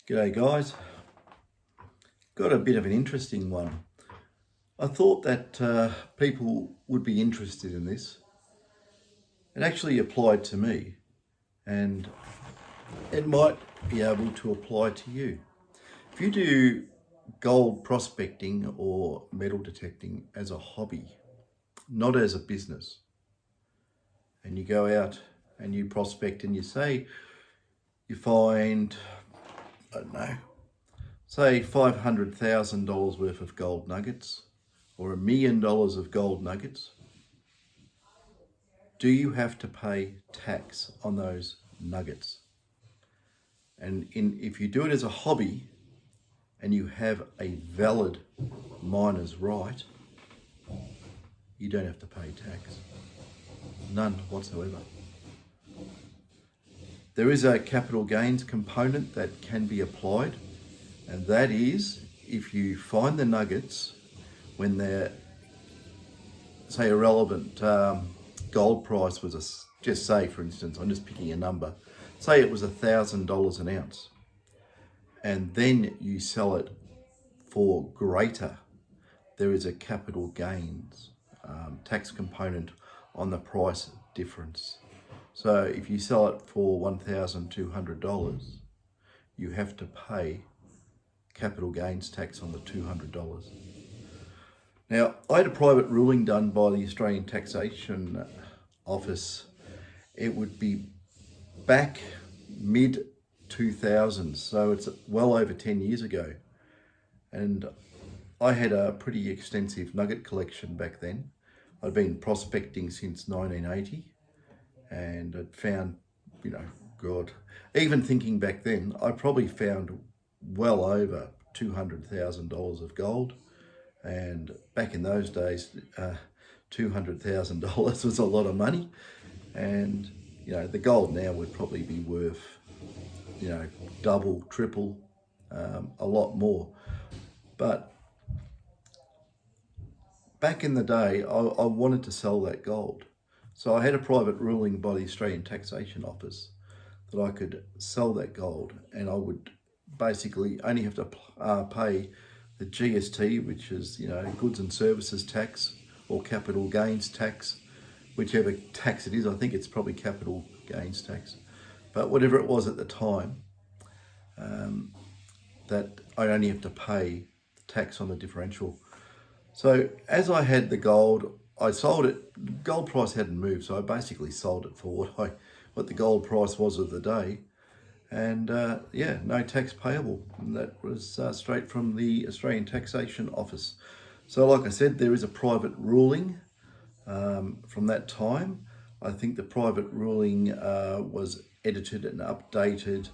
G'day guys, got a bit of an interesting one. I thought that people would be interested in this. It actually applied to me and it might be able to apply to you. If you do gold prospecting or metal detecting as a hobby, not as a business, and you go out and you prospect and you say you find, I don't know, say $500,000 worth of gold nuggets or $1 million of gold nuggets, do you have to pay tax on those nuggets? And if you do it as a hobby and you have a valid miner's right, you don't have to pay tax. None whatsoever. There is a capital gains component that can be applied, and that is if you find the nuggets when they're, say, a relevant gold price was, just say for instance, I'm just picking a number, say it was $1,000 an ounce, and then you sell it for greater, there is a capital gains tax component on the price difference. So if you sell it for $1,200, you have to pay capital gains tax on the $200. Now, I had a private ruling done by the Australian Taxation Office. It would be back mid-2000s, so it's well over 10 years ago. And I had a pretty extensive nugget collection back then. I'd been prospecting since 1980 and I'd found, God, even thinking back then, I probably found well over $200,000 of gold. And back in those days, $200,000 was a lot of money. And, the gold now would probably be worth, double, triple, a lot more. But back in the day, I wanted to sell that gold. So I had a private ruling by the Australian Taxation Office that I could sell that gold, and I would basically only have to pay the GST, which is, goods and services tax, or capital gains tax, whichever tax it is. I think it's probably capital gains tax, but whatever it was at the time, that I only have to pay tax on the differential. So as I had the gold, I sold it. Gold price hadn't moved, so I basically sold it for what the gold price was of the day. And no tax payable. And that was straight from the Australian Taxation Office. So like I said, there is a private ruling from that time. I think the private ruling was edited and updated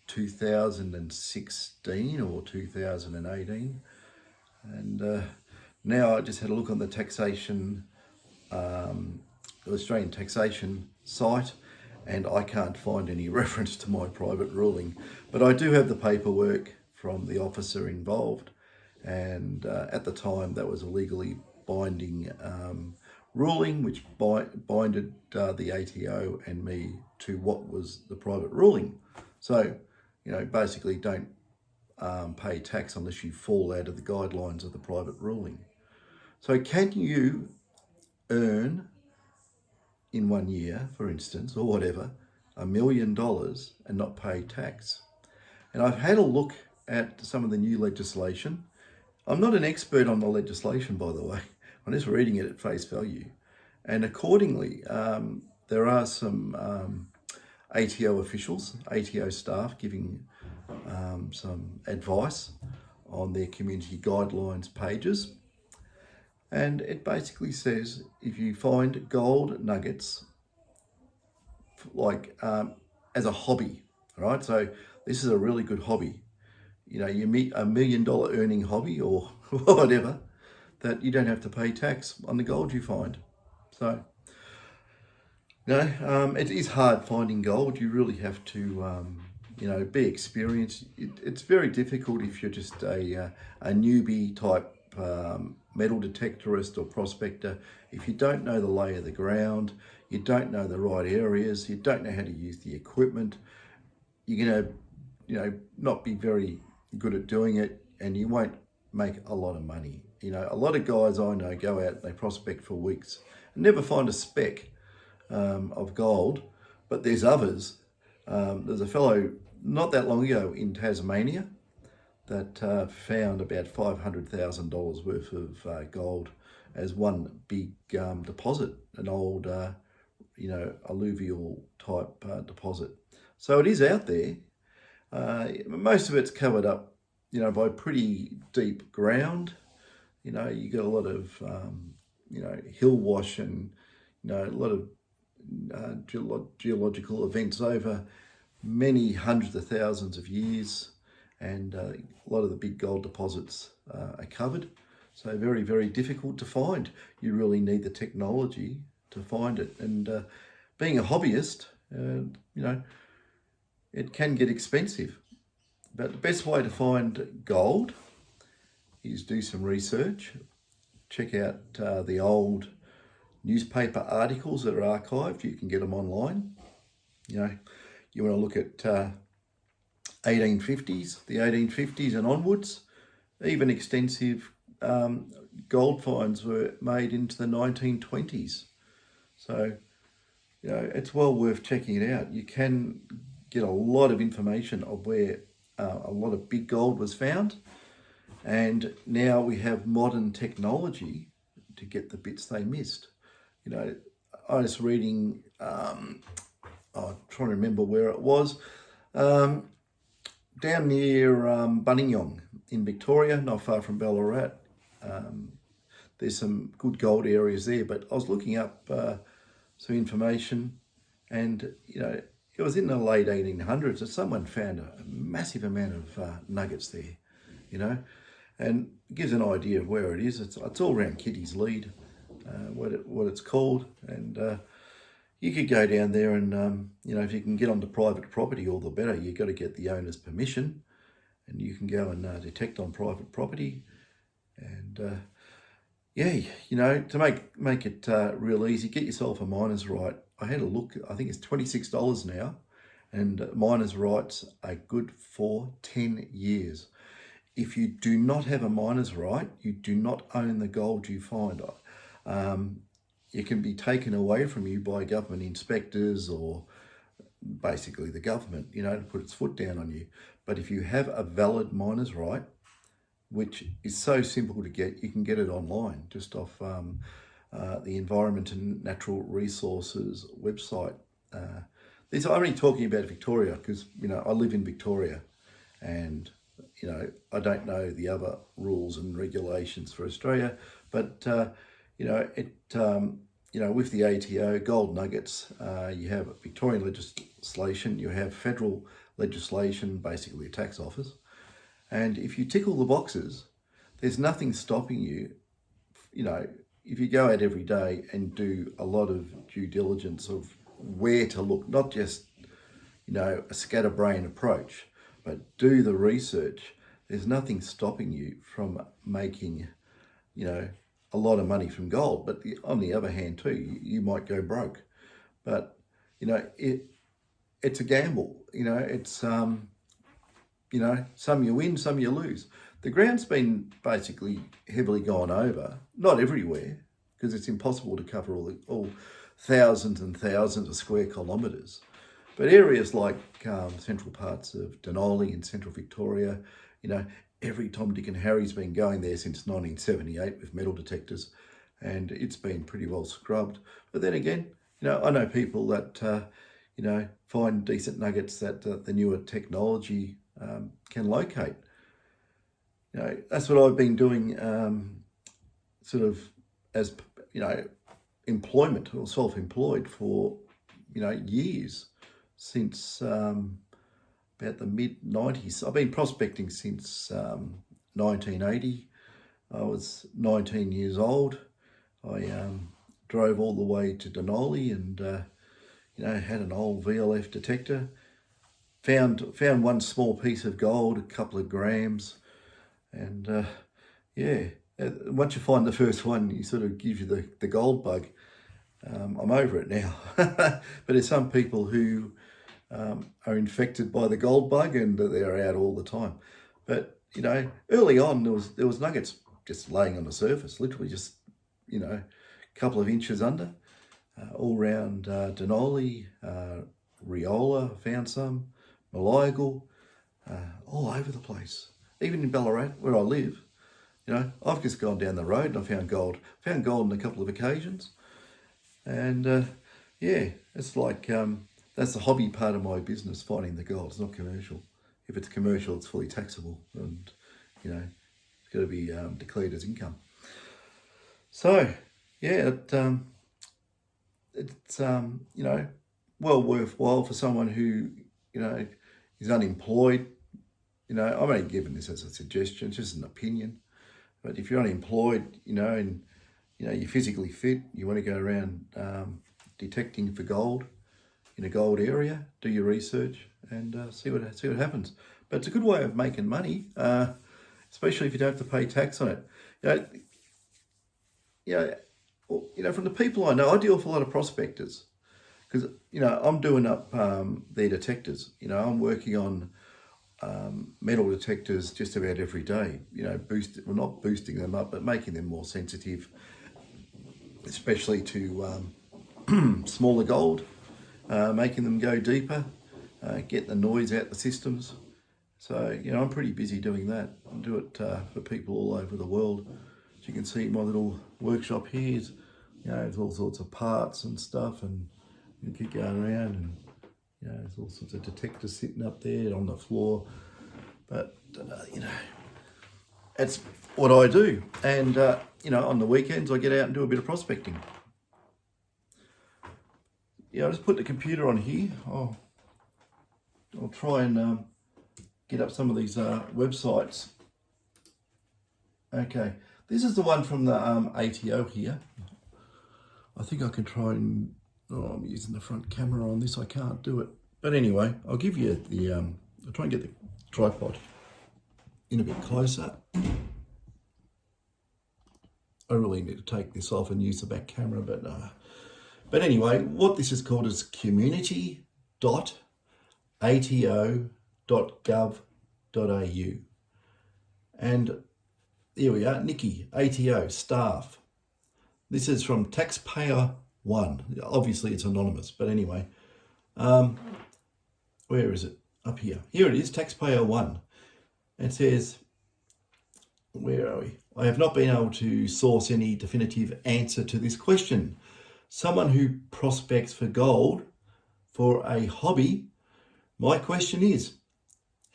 2016 or 2018. And now I just had a look on the taxation, Australian taxation site, and I can't find any reference to my private ruling. But I do have the paperwork from the officer involved, and at the time that was a legally binding ruling which binded the ATO and me to what was the private ruling. So, basically don't pay tax unless you fall out of the guidelines of the private ruling. So can you earn in 1 year, for instance, or whatever, $1 million and not pay tax? And I've had a look at some of the new legislation. I'm not an expert on the legislation, by the way. I'm just reading it at face value. And accordingly, there are some ATO officials, ATO staff giving some advice on their community guidelines pages. And it basically says if you find gold nuggets, as a hobby, right? So this is a really good hobby. You meet $1 million earning hobby or whatever, that you don't have to pay tax on the gold you find. So, it is hard finding gold. You really have to, be experienced. It's very difficult if you're just a newbie type metal detectorist or prospector. If you don't know the lay of the ground, you don't know the right areas, you don't know how to use the equipment, you're going to not be very good at doing it, and you won't make a lot of money. A lot of guys I know go out, they prospect for weeks and never find a speck of gold, but there's others. There's a fellow not that long ago in Tasmania that found about $500,000 worth of gold as one big deposit, an old, alluvial type deposit. So it is out there. Most of it's covered up, by pretty deep ground. You got a lot of, hill wash and, a lot of geological events over many hundreds of thousands of years. And a lot of the big gold deposits are covered. So very, very difficult to find. You really need the technology to find it. And being a hobbyist, it can get expensive. But the best way to find gold is do some research. Check out the old newspaper articles that are archived. You can get them online. You want to look at 1850s, the 1850s and onwards. Even extensive gold finds were made into the 1920s. So, it's well worth checking it out. You can get a lot of information of where a lot of big gold was found. And now we have modern technology to get the bits they missed. I was reading, I'm trying to remember where it was, down near Buninyong in Victoria, not far from Ballarat. There's some good gold areas there, but I was looking up some information, and it was in the late 1800s that someone found a massive amount of nuggets there, and it gives an idea of where it is. It's all around Kitty's Lead, what it's called, and you could go down there and, if you can get onto private property, all the better. You've got to get the owner's permission, and you can go and detect on private property. And to make it real easy, get yourself a miner's right. I had a look, I think it's $26 now, and miner's rights are good for 10 years. If you do not have a miner's right, you do not own the gold you find. It can be taken away from you by government inspectors or basically the government, to put its foot down on you. But if you have a valid miner's right, which is so simple to get, you can get it online just off the Environment and Natural Resources website. I'm only talking about Victoria because, I live in Victoria, and, I don't know the other rules and regulations for Australia, but, with the ATO, gold nuggets, you have Victorian legislation, you have federal legislation, basically a tax office. And if you tick all the boxes, there's nothing stopping you, if you go out every day and do a lot of due diligence of where to look, not just, a scatterbrain approach, but do the research. There's nothing stopping you from making, a lot of money from gold. But on the other hand too, you might go broke. But, it's a gamble. It's, some you win, some you lose. The ground's been basically heavily gone over, not everywhere, because it's impossible to cover all thousands and thousands of square kilometres. But areas like central parts of Denali in central Victoria, every Tom, Dick and Harry's been going there since 1978 with metal detectors, and it's been pretty well scrubbed. But then again, I know people that, find decent nuggets that the newer technology can locate. That's what I've been doing sort of as, employment or self-employed for, years, since about the mid-90s. I've been prospecting since 1980. I was 19 years old. I drove all the way to Denali and, had an old VLF detector. Found one small piece of gold, a couple of grams, and once you find the first one, you sort of gives you the gold bug. I'm over it now. But there's some people who are infected by the gold bug and they're out all the time. But, early on there was nuggets just laying on the surface, literally just, a couple of inches under, all around Denali, Riola, found some, Malayagal, all over the place. Even in Ballarat, where I live, I've just gone down the road and I found gold. Found gold on a couple of occasions. And it's like, that's the hobby part of my business, finding the gold. It's not commercial. If it's commercial, it's fully taxable and, it's got to be declared as income. So, it's well worthwhile for someone who, is unemployed. I'm only giving this as a suggestion, it's just an opinion. But if you're unemployed, and you're physically fit, you want to go around detecting for gold in a gold area, do your research and see what happens. But it's a good way of making money, especially if you don't have to pay tax on it. From the people I know, I deal with a lot of prospectors because I'm doing up their detectors. I'm working on metal detectors just about every day. Not boosting them up, but making them more sensitive, especially to smaller gold, making them go deeper, get the noise out the systems. So, I'm pretty busy doing that. I do it for people all over the world. As you can see, my little workshop here is, there's all sorts of parts and stuff, and you keep going around, and there's all sorts of detectors sitting up there on the floor. But that's what I do. And on the weekends I get out and do a bit of prospecting. I just put the computer on here. I'll try and get up some of these websites. Okay, this is the one from the ATO here. I think I can try and, I'm using the front camera on this, I can't do it. But anyway, I'll give you the, I'll try and get the tripod in a bit closer. I really need to take this off and use the back camera, but anyway, what this is called is community.ato.gov.au. And here we are, Nikki, ATO, staff. This is from Taxpayer One. Obviously it's anonymous, but anyway. Where is it? Up here. Here it is, Taxpayer One. It says, where are we? I have not been able to source any definitive answer to this question. Someone who prospects for gold for a hobby, my question is,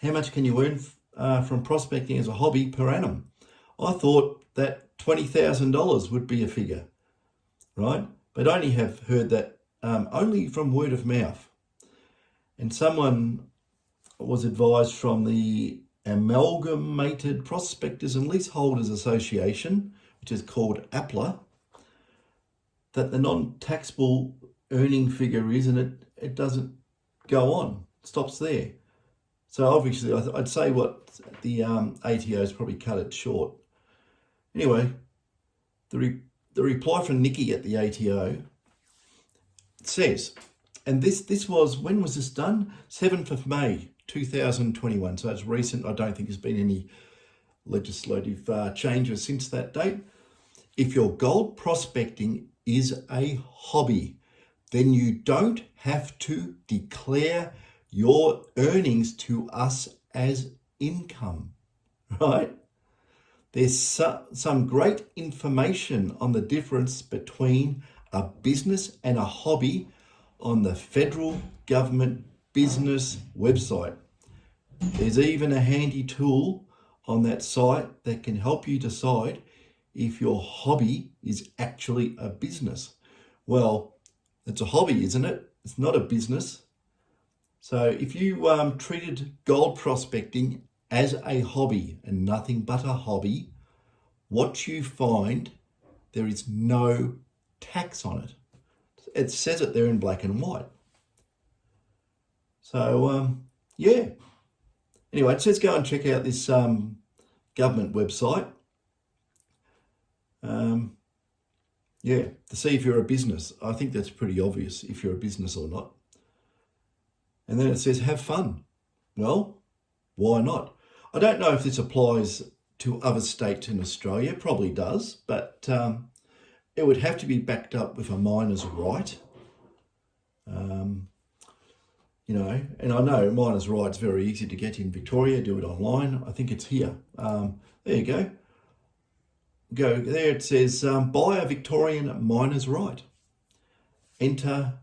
how much can you earn from prospecting as a hobby per annum? I thought that $20,000 would be a figure, right? But I only have heard that only from word of mouth. And someone was advised from the Amalgamated Prospectors and Leaseholders Association, which is called APLA, that the non-taxable earning figure is, and it doesn't go on, it stops there. So obviously I'd say what the ATO's probably cut it short. Anyway, the reply from Nikki at the ATO says, and this was, when was this done? 7th of May, 2021. So it's recent. I don't think there's been any legislative changes since that date. If your gold prospecting is a hobby, then you don't have to declare your earnings to us as income, right? There's some great information on the difference between a business and a hobby on the federal government business website. There's even a handy tool on that site that can help you decide if your hobby is actually a business. Well, it's a hobby, isn't it? It's not a business. So if you treated gold prospecting as a hobby and nothing but a hobby, what you find, there is no tax on it. It says it there in black and white. So, yeah. Anyway, it says go and check out this government website. To see if you're a business. I think that's pretty obvious if you're a business or not. And then it says, have fun. Well, why not? I don't know if this applies to other states in Australia, probably does, but it would have to be backed up with a miner's right. You know, and I know miner's right's very easy to get in Victoria, do it online. I think it's here. There you go. Go there, it says, buy a Victorian miner's right. Enter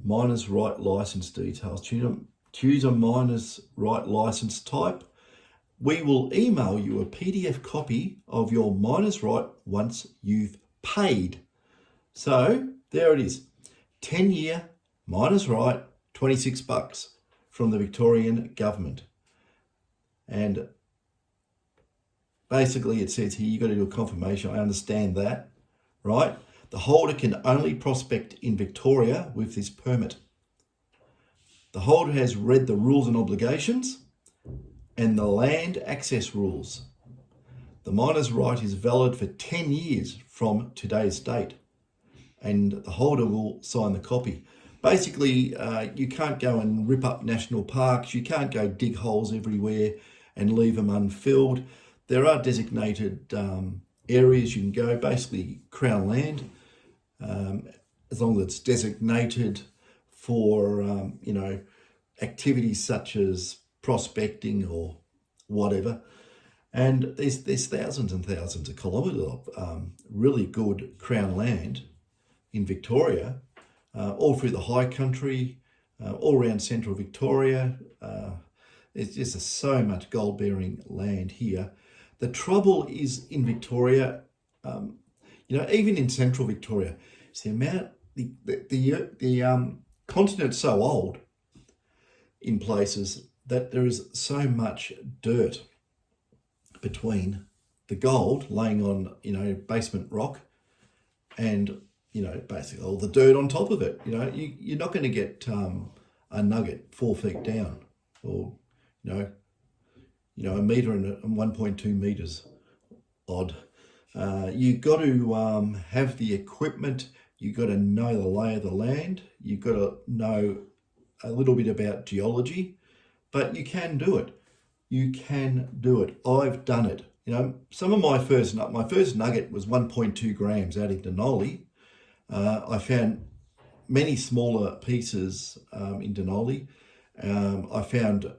miner's right license details. Choose a miner's right license type. We will email you a PDF copy of your miner's right once you've paid. So there it is. 10-year miner's right, $26 from the Victorian government. And basically it says here, you've got to do a confirmation. I understand that, right? The holder can only prospect in Victoria with this permit. The holder has read the rules and obligations and the land access rules. The miner's right is valid for 10 years from today's date, and the holder will sign the copy. Basically, you can't go and rip up national parks. You can't go dig holes everywhere and leave them unfilled. There are designated areas you can go, basically Crown land, as long as it's designated for, you know, activities such as prospecting or whatever. And there's thousands and thousands of kilometres of really good Crown land in Victoria, all through the high country, all around central Victoria. There's just so much gold-bearing land here. The trouble is in Victoria, you know, even in central Victoria, it's the amount, the continent's so old in places that there is so much dirt between the gold laying on, you know, basement rock and, you know, basically all the dirt on top of it. You know, you're not going to get a nugget 4 feet down, or, you know, a metre and 1.2 metres odd. You've got to have the equipment. You've got to know the lay of the land. You've got to know a little bit about geology, but you can do it. You can do it. I've done it. You know, some of my first nugget was 1.2 grams out in Denali. I found many smaller pieces in Denali. I found,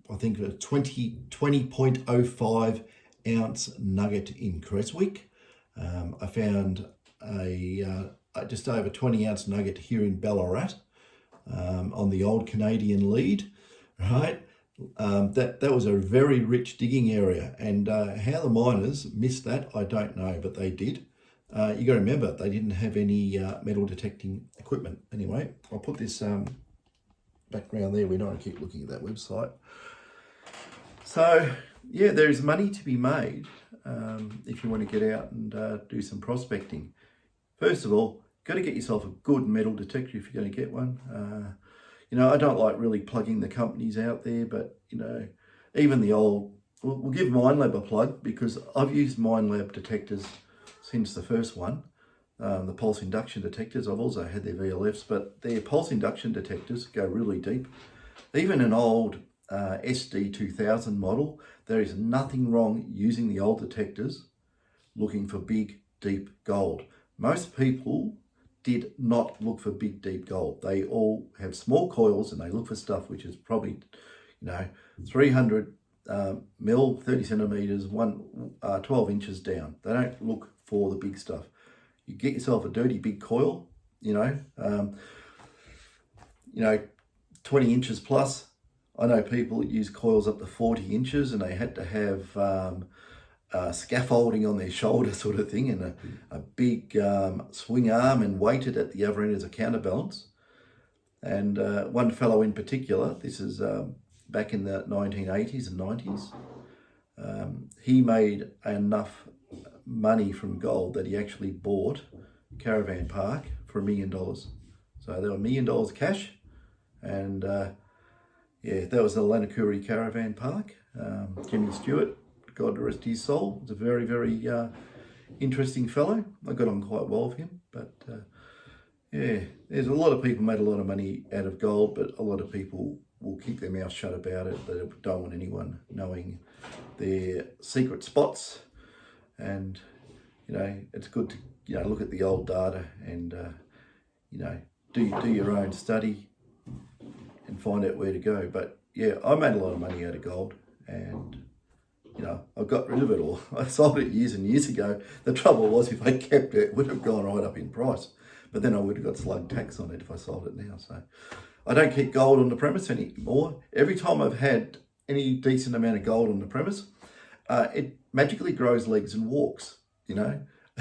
I think, a 20.05 ounce nugget in Creswick. I found a just over 20 ounce nugget here in Ballarat on the old Canadian lead, right? That was a very rich digging area, and how the miners missed that, I don't know, but they did. You got to remember, they didn't have any metal detecting equipment. Anyway, I'll put this background there. We don't want to keep looking at that website. So yeah, there's money to be made if you want to get out and do some prospecting. First of all, got to get yourself a good metal detector if you're going to get one. You know, I don't like really plugging the companies out there, but, you know, even the old, we'll give Minelab a plug, because I've used Minelab detectors since the first one, the pulse induction detectors. I've also had their VLFs, but their pulse induction detectors go really deep. Even an old SD2000 model, there is nothing wrong using the old detectors looking for big, deep gold. Most people did not look for big, deep gold. They all have small coils and they look for stuff which is probably, you know, 300 mil, 30 centimeters, 12 inches down. They don't look for the big stuff. You get yourself a dirty big coil, you know, 20 inches plus. I know people that use coils up to 40 inches and they had to have scaffolding on their shoulder sort of thing, and a big swing arm, and weighted at the other end as a counterbalance. And one fellow in particular, this is back in the 1980s and 90s, he made enough money from gold that he actually bought Caravan Park for $1 million. So there were $1 million cash, and yeah, that was the Lanakuri Caravan Park. Jimmy Stewart, God rest his soul, was a very, very interesting fellow. I got on quite well with him, but Yeah, there's a lot of people made a lot of money out of gold, but a lot of people will keep their mouth shut about it. They don't want anyone knowing their secret spots. And, it's good to, look at the old data and, do your own study and find out where to go. But yeah, I made a lot of money out of gold, and I got rid of it all. I sold it years and years ago. The trouble was, if I kept it, it would have gone right up in price. But then I would have got slug tax on it if I sold it now. So I don't keep gold on the premise anymore. Every time I've had any decent amount of gold on the premise, it magically grows legs and walks,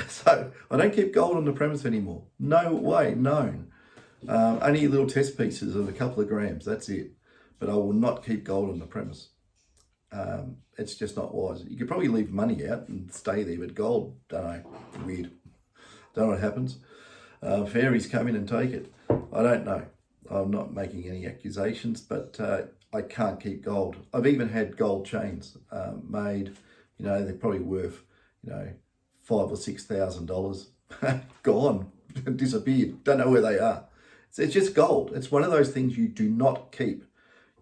So I don't keep gold on the premise anymore. No way, known. Only little test pieces of a couple of grams, that's it. But I will not keep gold on the premise. It's just not wise. You could probably leave money out and stay there, but gold, don't know, weird. Don't know what happens. Fairies come in and take it. I don't know. I'm not making any accusations, but I can't keep gold. I've even had gold chains made. They're probably worth, $5,000 or $6,000. Gone, disappeared. Don't know where they are. It's just gold. It's one of those things you do not keep.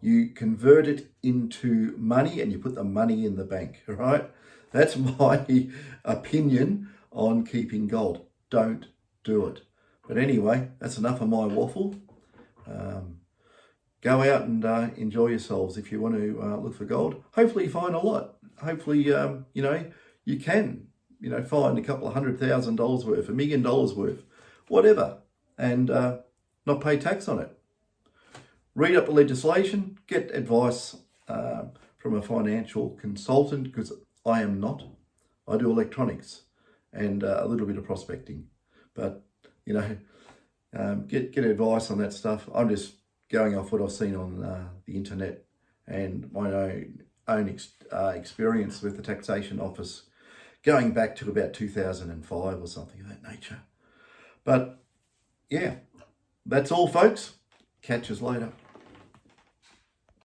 You convert it into money and you put the money in the bank, right? That's my opinion on keeping gold. Don't do it. But anyway, that's enough of my waffle. Go out and enjoy yourselves if you want to look for gold. Hopefully you find a lot. Hopefully, you can, find a couple of $100,000 worth, $1 million worth, whatever, and not pay tax on it. Read up the legislation, get advice from a financial consultant, because I am not. I do electronics and a little bit of prospecting. But, get advice on that stuff. I'm just going off what I've seen on the internet and my own experience with the Taxation Office going back to about 2005 or something of that nature. But, yeah, that's all, folks. Catch us later.